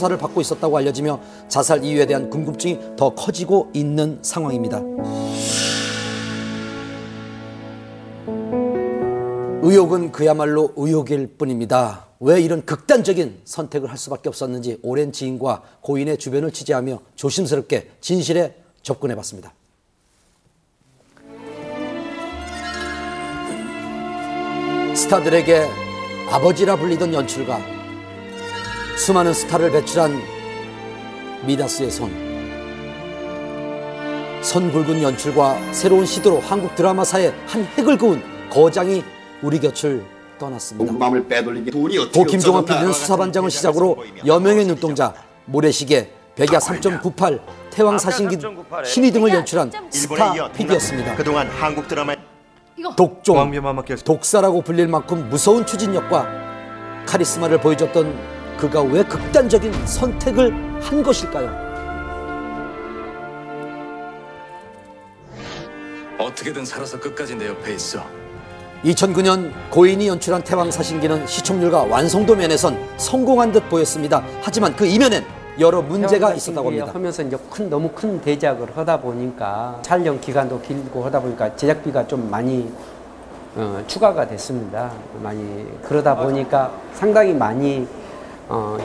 수사를 받고 있었다고 알려지며 자살 이유에 대한 궁금증이 더 커지고 있는 상황입니다. 의혹은 그야말로 의혹일 뿐입니다. 왜 이런 극단적인 선택을 할 수밖에 없었는지 오랜 지인과 고인의 주변을 취재하며 조심스럽게 진실에 접근해봤습니다. 스타들에게 아버지라 불리던 연출가, 수많은 스타를 배출한 미다스의 손 굵은 연출과 새로운 시도로 한국 드라마사에 한 획을 그은 거장이 우리 곁을 떠났습니다. 고 김종학 PD는 수사반장을 시작으로 여명의 눈동자, 모래시계, 백야 3.98, 태왕사신기, 신이 등을 연출한 스타 PD였습니다. 그동안 한국 드라마 독종, 독사라고 불릴 만큼 무서운 추진력과 카리스마를 보여줬던 그가 왜 극단적인 선택을 한 것일까요? 어떻게든 살아서 끝까지 내 옆에 있어. 2009년 고인이 연출한 태왕사신기는 시청률과 완성도 면에선 성공한 듯 보였습니다. 하지만 그 이면엔 여러 문제가 있었다고 합니다. 하면서 이제 너무 큰 대작을 하다 보니까 촬영 기간도 길고 하다 보니까 제작비가 좀 많이 추가가 됐습니다. 많이 그러다 보니까 상당히 많이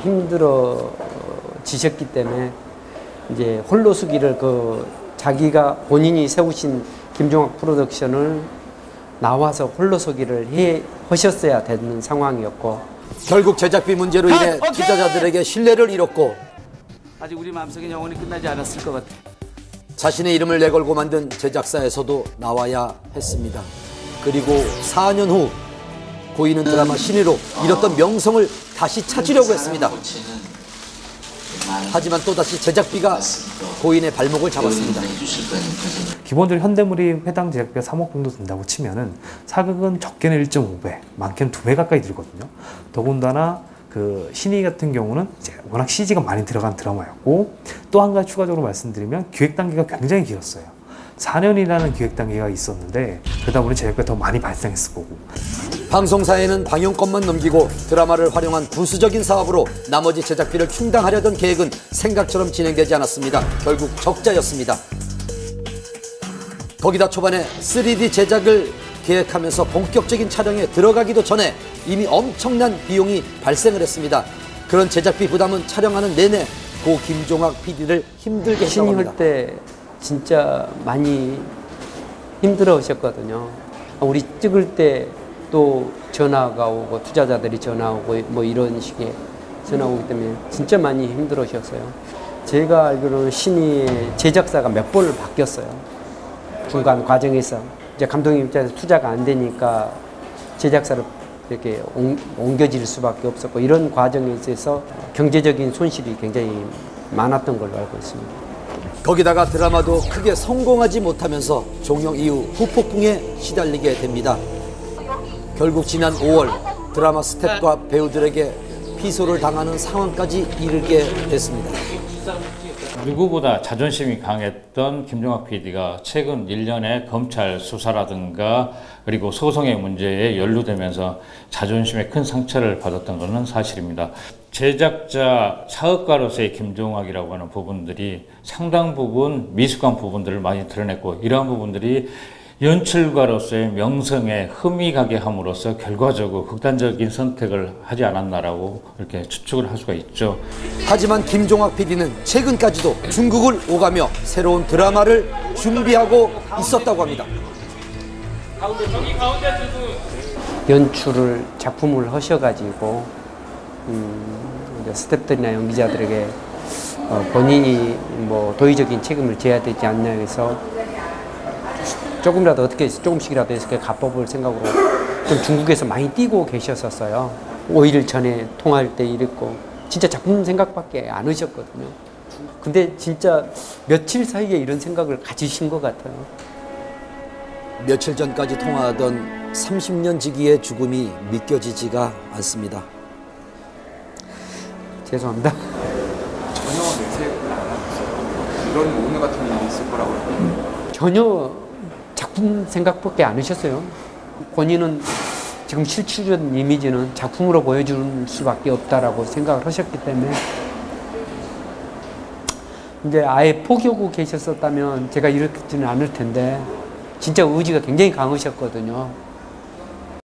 힘들어지셨기 때문에 이제 홀로서기를 자기가 본인이 세우신 김종학 프로덕션을 나와서 홀로서기를 하셨어야 되는 상황이었고, 결국 제작비 문제로 인해 투자자들에게 신뢰를 잃었고 아직 우리 마음속에 영원히 끝나지 않았을 것 같아. 자신의 이름을 내걸고 만든 제작사에서도 나와야 했습니다. 그리고 4년 후 고인은 드라마 신의로 잃었던 명성을 다시 찾으려고 했습니다. 하지만 또다시 제작비가 고인의 발목을 잡았습니다. 기본적으로 현대물이 해당 제작비가 3억 정도 든다고 치면은 사극은 적게는 1.5배, 많게는 2배 가까이 들거든요. 더군다나 그 신의 같은 경우는 이제 워낙 CG가 많이 들어간 드라마였고, 또 한 가지 추가적으로 말씀드리면 기획 단계가 굉장히 길었어요. 4년이라는 기획 단계가 있었는데 그러다 보니 제작비가 더 많이 발생했을 거고. 방송사에는 방영권만 넘기고 드라마를 활용한 부수적인 사업으로 나머지 제작비를 충당하려던 계획은 생각처럼 진행되지 않았습니다. 결국 적자였습니다. 거기다 초반에 3D 제작을 계획하면서 본격적인 촬영에 들어가기도 전에 이미 엄청난 비용이 발생을 했습니다. 그런 제작비 부담은 촬영하는 내내 고 김종학 PD를 힘들게 했다고 합니다. 신이 할 때 진짜 많이 힘들어 하셨거든요. 우리 찍을 때 또 전화가 오고 투자자들이 전화 오고 뭐 이런 식의 전화 오기 때문에 진짜 많이 힘들어 하셨어요. 제가 알기로는 신이 제작사가 몇 번을 바뀌었어요. 중간 과정에서 이제 감독님 입장에서 투자가 안 되니까 제작사를 이렇게 옮겨질 수밖에 없었고, 이런 과정에 있어서 경제적인 손실이 굉장히 많았던 걸로 알고 있습니다. 거기다가 드라마도 크게 성공하지 못하면서 종영 이후 후폭풍에 시달리게 됩니다. 결국 지난 5월 드라마 스태프과 배우들에게 피소를 당하는 상황까지 이르게 됐습니다. 누구보다 자존심이 강했던 김종학 PD가 최근 1년의 검찰 수사라든가 그리고 소송의 문제에 연루되면서 자존심에 큰 상처를 받았던 것은 사실입니다. 제작자 사업가로서의 김종학이라고 하는 부분들이 상당 부분 미숙한 부분들을 많이 드러냈고, 이러한 부분들이 연출가로서의 명성에 흠이 가게 함으로써 결과적으로 극단적인 선택을 하지 않았나라고 이렇게 추측을 할 수가 있죠. 하지만 김종학 PD는 최근까지도 중국을 오가며 새로운 드라마를 준비하고 있었다고 합니다. 연출을 작품을 하셔가지고 스태프들이나 연기자들에게 본인이 뭐 도의적인 책임을 져야 되지 않냐 해서 조금이라도 어떻게 조금씩이라도 해서 가법을 생각으로 좀 중국에서 많이 뛰고 계셨었어요. 5일 전에 통화할 때 이랬고 진짜 작품 생각밖에 안 하셨거든요. 근데 진짜 며칠 사이에 이런 생각을 가지신 것 같아요. 며칠 전까지 통화하던 30년 지기의 죽음이 믿겨지지가 않습니다. 죄송합니다. 전혀 내색을 안 하셨어요. 이런 오늘 같은 일이 있을 거라고. 전혀 작품 생각밖에 안 하셨어요. 본인은 지금 실추된 이미지는 작품으로 보여줄 수밖에 없다라고 생각을 하셨기 때문에 이제 아예 포기하고 계셨었다면 제가 이렇지는 않을 텐데 진짜 의지가 굉장히 강하셨거든요.